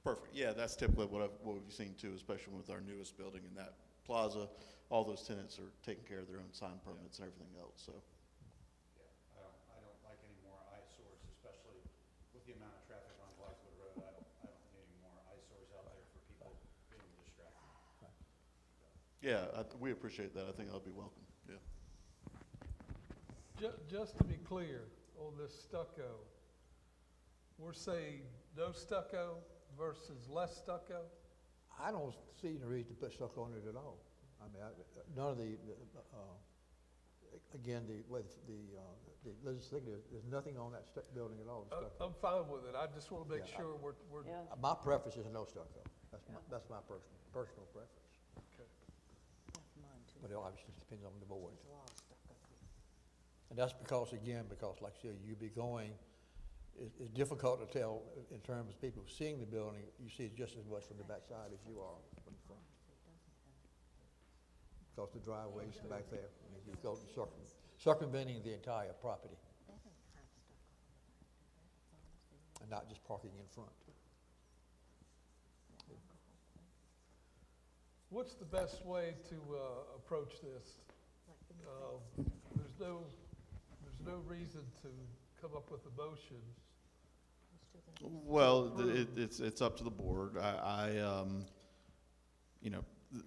Perfect, yeah, that's typically what we've seen too, especially with our newest building in that plaza. All those tenants are taking care of their own sign permits and everything else, so. Yeah, I don't like any more eyesores, especially with the amount of traffic on Blythewood Road. I don't need any more eyesores out there for people being distracted. Yeah, we appreciate that. I think that'll be welcome, yeah. Just to be clear on this stucco, we're saying no stucco versus less stucco? I don't see any reason to put stucco on it at all. I mean, none of again, the legislative, there's nothing on that building at all. I'm fine with it. I just want to make Yeah, sure we're, Yeah. My preference is no stucco. Yeah. That's my personal preference. okay. But it obviously depends on the board. And that's because, again, like I said, you'd be going, it's difficult to tell in terms of people seeing the building. You see it just as much from the backside as you are from the front. Because the driveway's back there, and you go circumventing the entire property. And not just parking in front. What's the best way to approach this? There's no reason to come up with a motion. Well, it's up to the board. You know,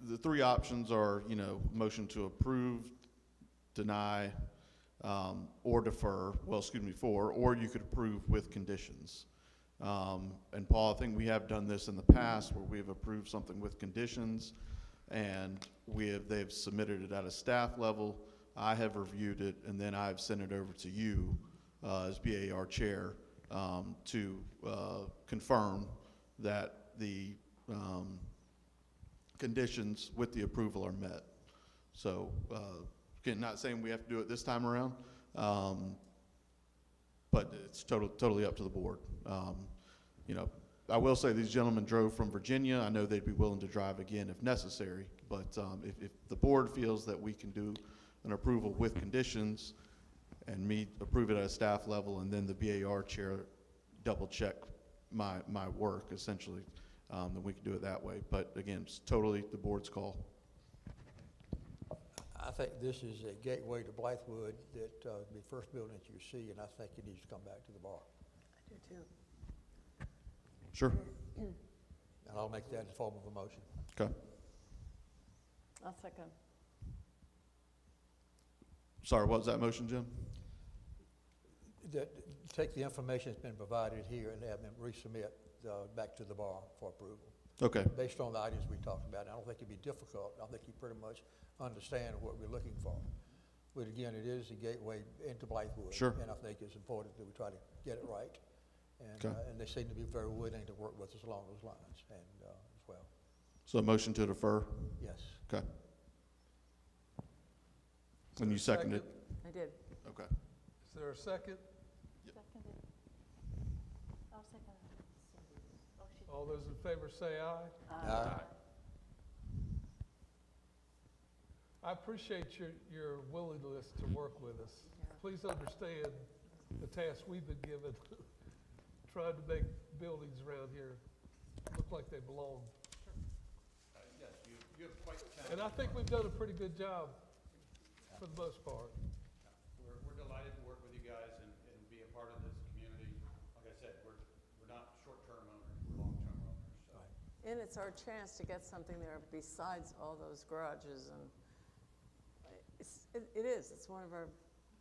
the three options are, you know, motion to approve, deny, or defer, well, excuse me, or you could approve with conditions. And Paul, I think we have done this in the past where we have approved something with conditions, and they've submitted it at a staff level. I have reviewed it, and then I've sent it over to you as BAR chair to confirm that the conditions with the approval are met. So again, not saying we have to do it this time around, but it's totally up to the board. You know, I will say these gentlemen drove from Virginia. I know they'd be willing to drive again if necessary, but if the board feels that we can do an approval with conditions and me approve it at a staff level, and then the BAR chair double check my work essentially, then we can do it that way. But again, it's totally the board's call. I think this is a gateway to Blythewood that the first building that you see, and I think it needs to come back to the bar. I do too. Sure. And I'll make that in the form of a motion. Okay. I'll second. Sorry, what was that motion, Jim? That, take the information that's been provided here and have them resubmit back to the bar for approval. Okay. Based on the items we talked about. I don't think it'd be difficult. I think you pretty much understand what we're looking for. But again, it is a gateway into Blythewood. Sure. And I think it's important that we try to get it right. And, Okay. And they seem to be very willing to work with us along those lines and as well. So a motion to defer? Yes. Okay. And you seconded? I did. Okay. Is there a second? Seconded. I'll second it. Oh, she- All those in favor say aye. Aye. I appreciate your willingness to work with us. Yeah. Please understand the task we've been given, trying to make buildings around here look like they belong. Yes, you have quite the And I think we've done a pretty good job for the most part. We're delighted to work with you guys and be a part of this And it's our chance to get something there besides all those garages, and it's one of our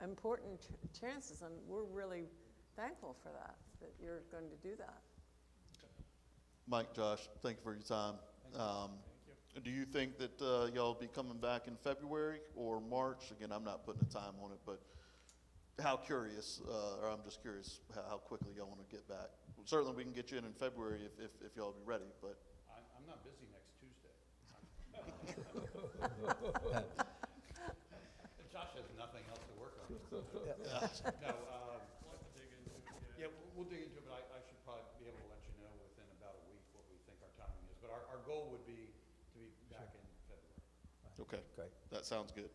important chances, and we're really thankful for that you're going to do that. Mike, Josh, thank you for your time. Do you think that y'all be coming back in February or March? Again, I'm not putting a time on it, but how curious, or I'm just curious how quickly y'all want to get back. Certainly, we can get you in February if y'all be ready, but. I'm not busy next Tuesday. Josh has nothing else to work on. No, yeah, we'll dig into it, but I should probably be able to let you know within about a week what we think our timing is. But our goal would be to be back in February. Okay, Okay. that sounds good.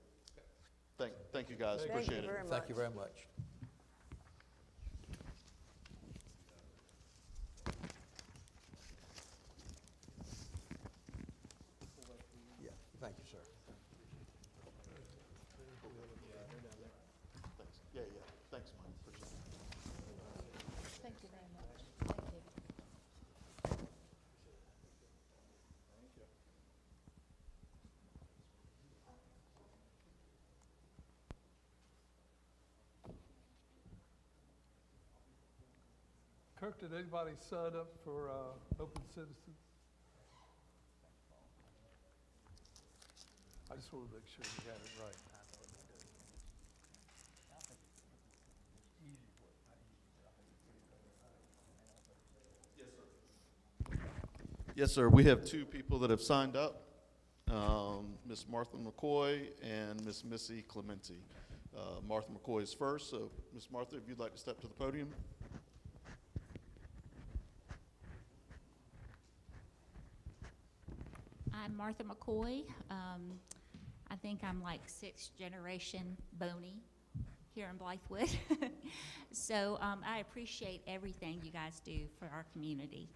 Okay. Thank you guys, Thank appreciate you it. very much. Thank you very much. Yeah, thank you, sir. Thanks. Yeah, thanks, Mike, appreciate it. Thank you very much. Thank you. Kirk, did anybody sign up for Open Citizens? I just want to make sure we got it right. Yes, sir. We have two people that have signed up, Ms. Martha McCoy and Ms. Missy Clementi. Martha McCoy is first, so Ms. Martha, if you'd like to step to the podium. I'm Martha McCoy. I think I'm like 6th generation Boney here in Blythewood. So I appreciate everything you guys do for our community.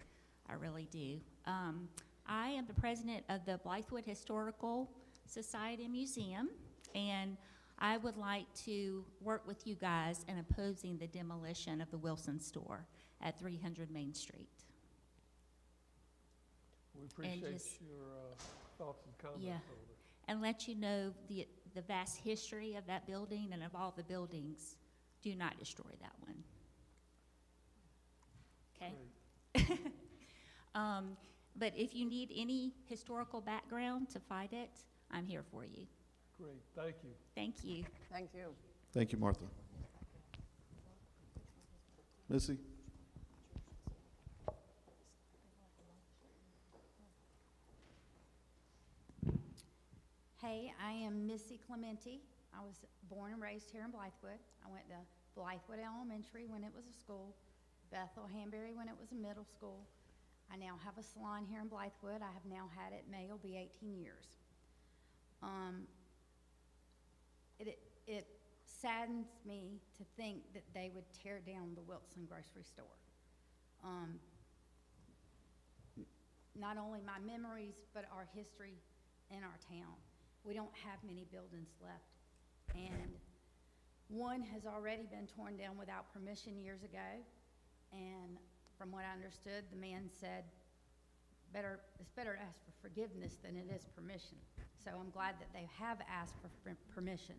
I really do. I am the president of the Blythewood Historical Society and Museum, and I would like to work with you guys in opposing the demolition of the Wilson store at 300 Main Street. We appreciate just- your thoughts and comments Yeah. on it. And let you know the vast history of that building and of all the buildings. Do not destroy that one. Okay? Great. But if you need any historical background to fight it, I'm here for you. Great, thank you. Thank you. Thank you. Thank you, Martha. Missy? Hey, I am Missy Clementi. I was born and raised here in Blythewood. I went to Blythewood Elementary when it was a school, Bethel Hanbury when it was a middle school. I now have a salon here in Blythewood. I have now had it, May will be 18 years. It saddens me to think that they would tear down the Wilson grocery store. Not only my memories, but our history in our town. We don't have many buildings left. And one has already been torn down without permission years ago. And from what I understood, the man said, it's better to ask for forgiveness than it is permission. So I'm glad that they have asked for permission.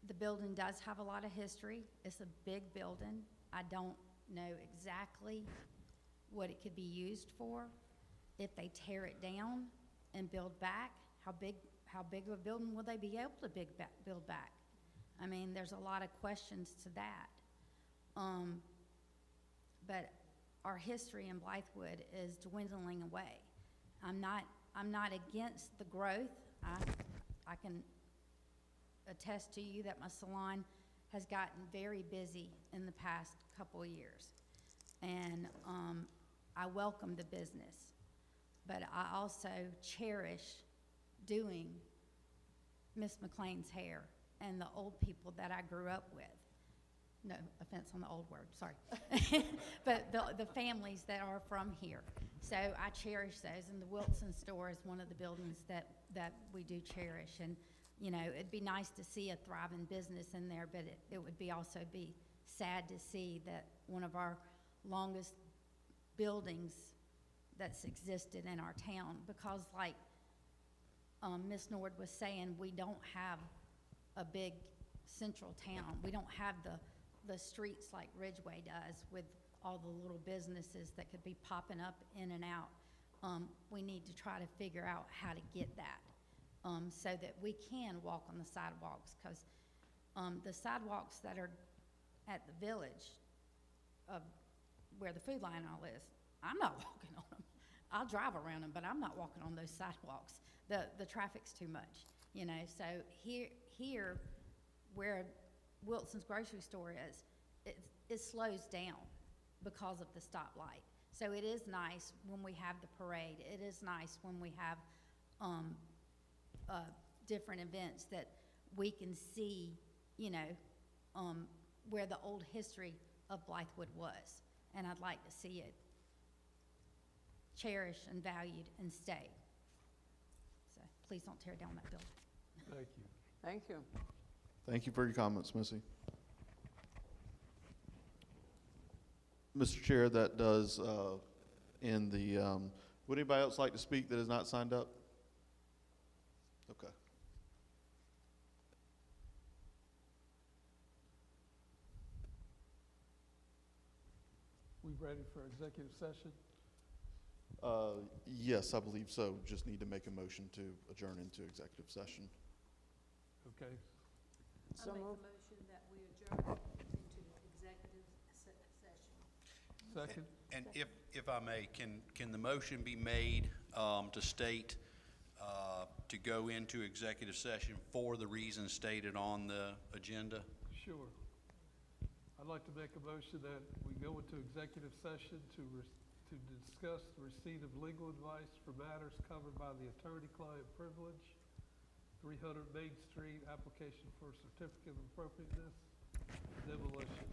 The building does have a lot of history. It's a big building. I don't know exactly what it could be used for. If they tear it down and build back, how big of a building will they be able to build back? I mean, there's a lot of questions to that. But our history in Blythewood is dwindling away. I'm not against the growth. I can attest to you that my salon has gotten very busy in the past couple of years. And I welcome the business. But I also cherish doing Miss McLean's hair and the old people that I grew up with. No offense on the old word, sorry. But the families that are from here. So I cherish those, and the Wilson store is one of the buildings that we do cherish. And, you know, it'd be nice to see a thriving business in there, but it would be also be sad to see that one of our longest buildings that's existed in our town, because like Ms. Nord was saying, we don't have a big central town. We don't have the streets like Ridgeway does with all the little businesses that could be popping up in and out. We need to try to figure out how to get that so that we can walk on the sidewalks, because the sidewalks that are at the village of where the Food Line all is, I'm not walking on them. I'll drive around them, but I'm not walking on those sidewalks. The traffic's too much, you know. So here where Wilson's grocery store is, it slows down because of the stoplight. So it is nice when we have the parade. It is nice when we have different events that we can see, you know, where the old history of Blythewood was. And I'd like to see it cherished and valued and stay. So please don't tear down that building. Thank you. Thank you. Thank you for your comments, Missy. Mr. Chair, that does end the, would anybody else like to speak that has not signed up? Okay. We ready for executive session? Yes, I believe so. Just need to make a motion to adjourn into executive session. Okay. So I make moved. a motion that we adjourn into executive session. Second? And if I may, can the motion be made to state, to go into executive session for the reasons stated on the agenda? Sure. I'd like to make a motion that we go into executive session to discuss the receipt of legal advice for matters covered by the attorney-client privilege, 300 Main Street, application for certificate of appropriateness, demolition.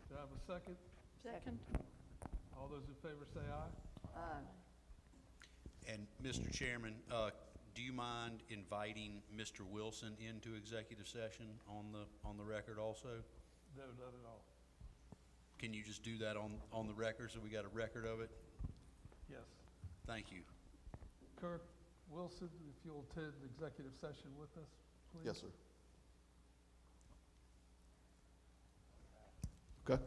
Do I have a second? Second. All those in favor say aye. And Mr. Chairman, do you mind inviting Mr. Wilson into executive session on the record also? No, not at all. Can you just do that on the record so we got a record of it? Yes. Thank you. Kirk Wilson, if you'll attend the executive session with us, please. Yes, sir. Okay.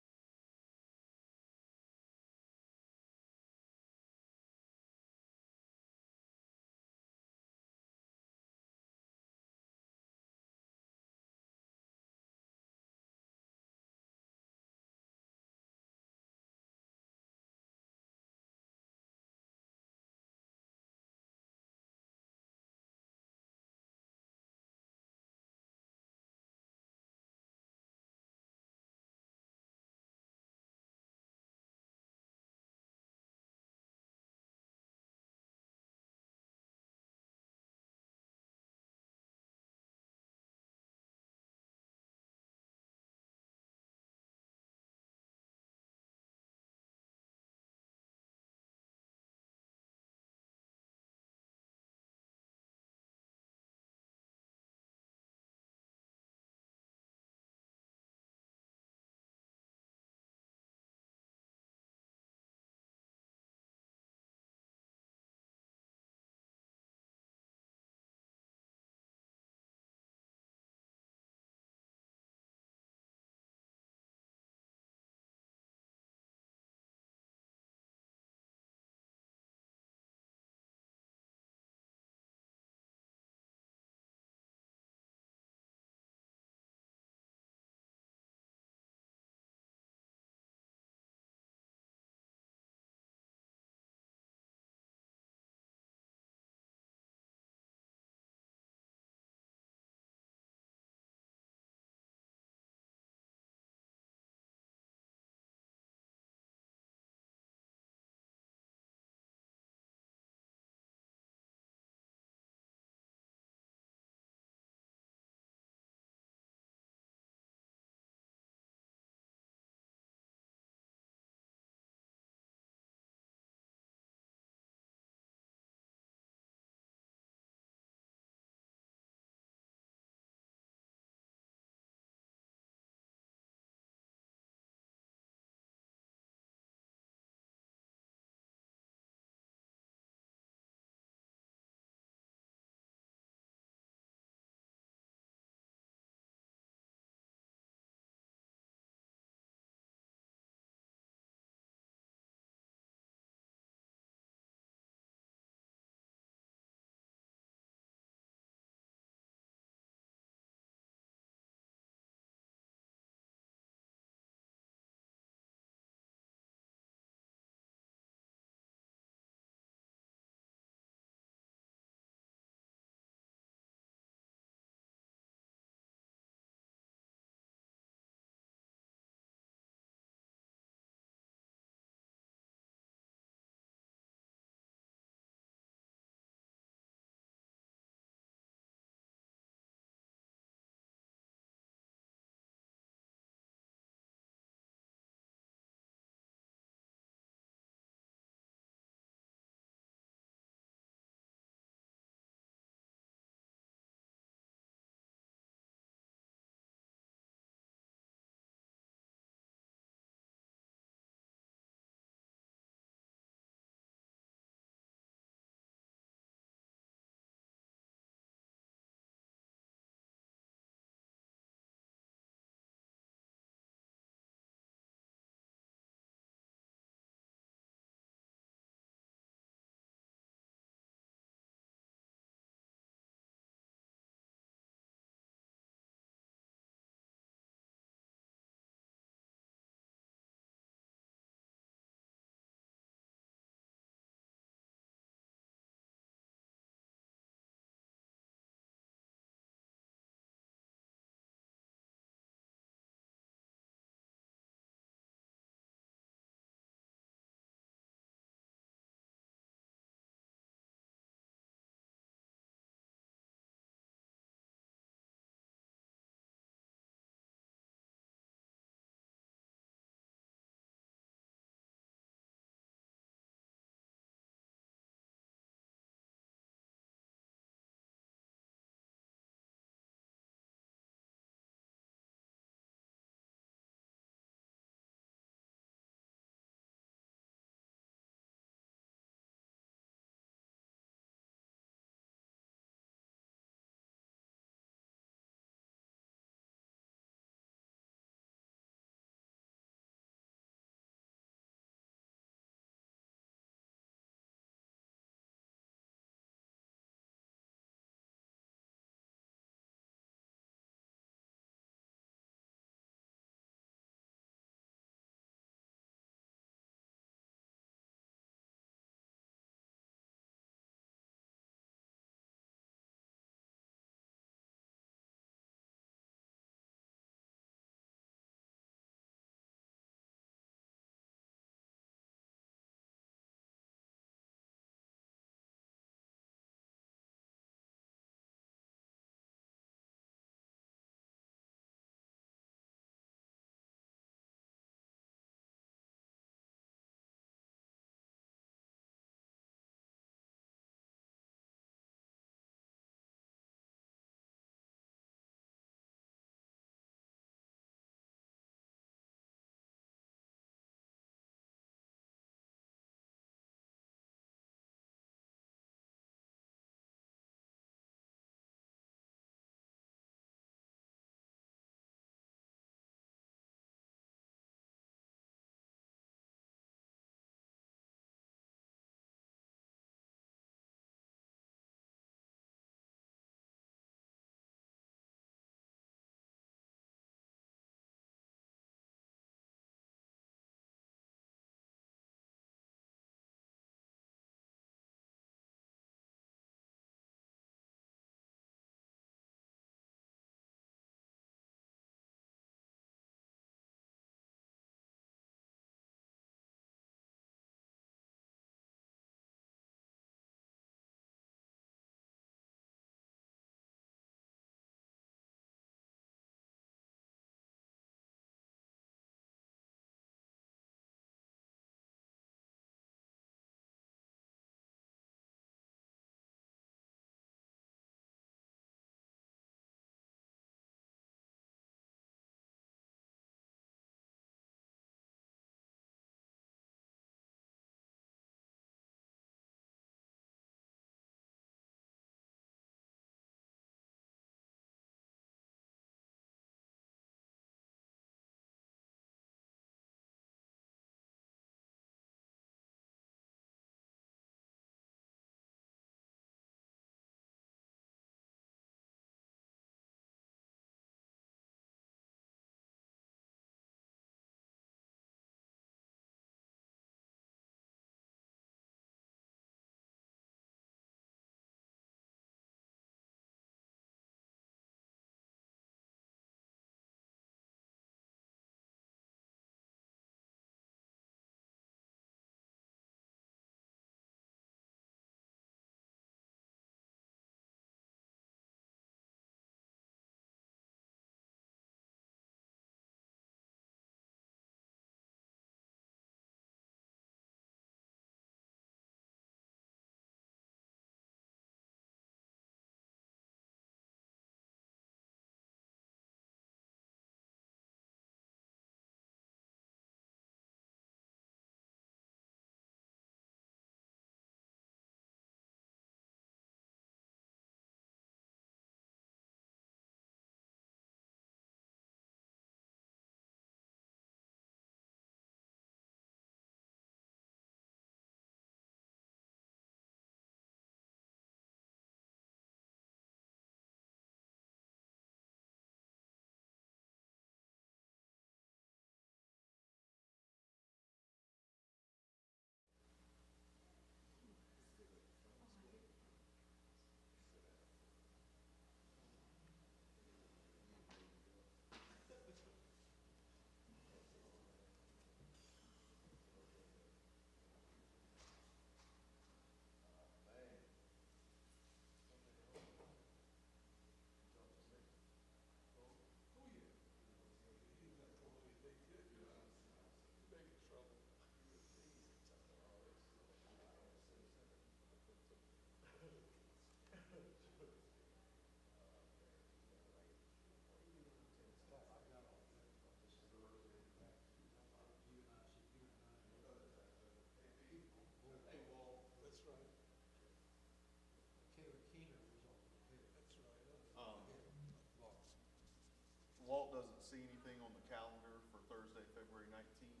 see anything on the calendar for Thursday, February 19th,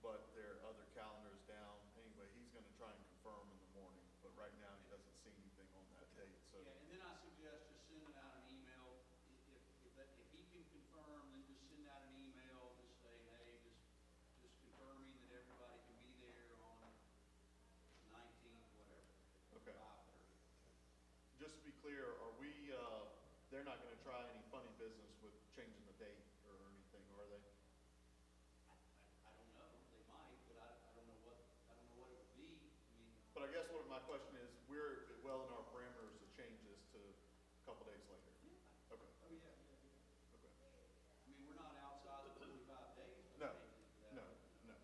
but their other calendar is down. Anyway, he's gonna try and confirm in the morning, but right now he doesn't see anything on that date, so. Yeah, and then I suggest just sending out an email, if he can confirm, then just send out an email, just saying, hey, just confirming that everybody can be there on the 19th, whatever. Okay. 5:30. Just to be clear, are we, they're not gonna try any funny business with changing the date or anything, are they? I don't know, they might, but I don't know what it would be. I mean, But I guess what my question is, we're well in our parameters to change this to a couple days later. yeah. Okay, Oh, yeah. okay. I mean, we're not outside the 45 days. No, by changing it to no, that. no, no.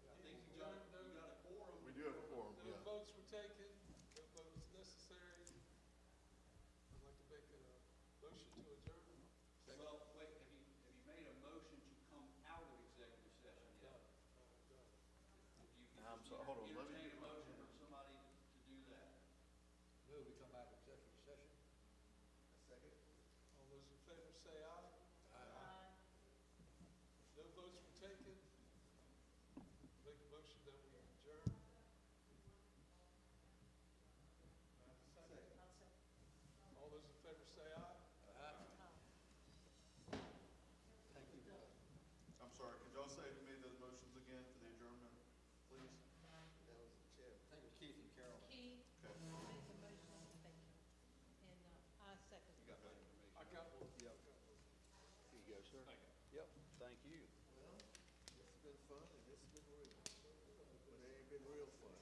I think you got a quorum. We do have a quorum, No yeah. votes were taken, no votes necessary. I'd like to make a motion to adjourn. Well, wait, have you made a motion to come out of executive session yet? If you I'm sorry, hold on, let me. entertain a motion for somebody to do that. Move, we come out of executive session. Second. All those in favor say aye. Aye. No votes were taken. Make a motion that we adjourn. Second. All those in favor say aye. Thank you. I'm sorry, could y'all say who made those motions again for the adjournment, please? That was the chair. I think it was Keith and Carol. Keith Okay. makes a motion, thank you. And I second. You got that information? I got one. Yep. Here you go, sir. Thank you. Yep, thank you. Well, this has been fun and this has been real. But it ain't been real fun.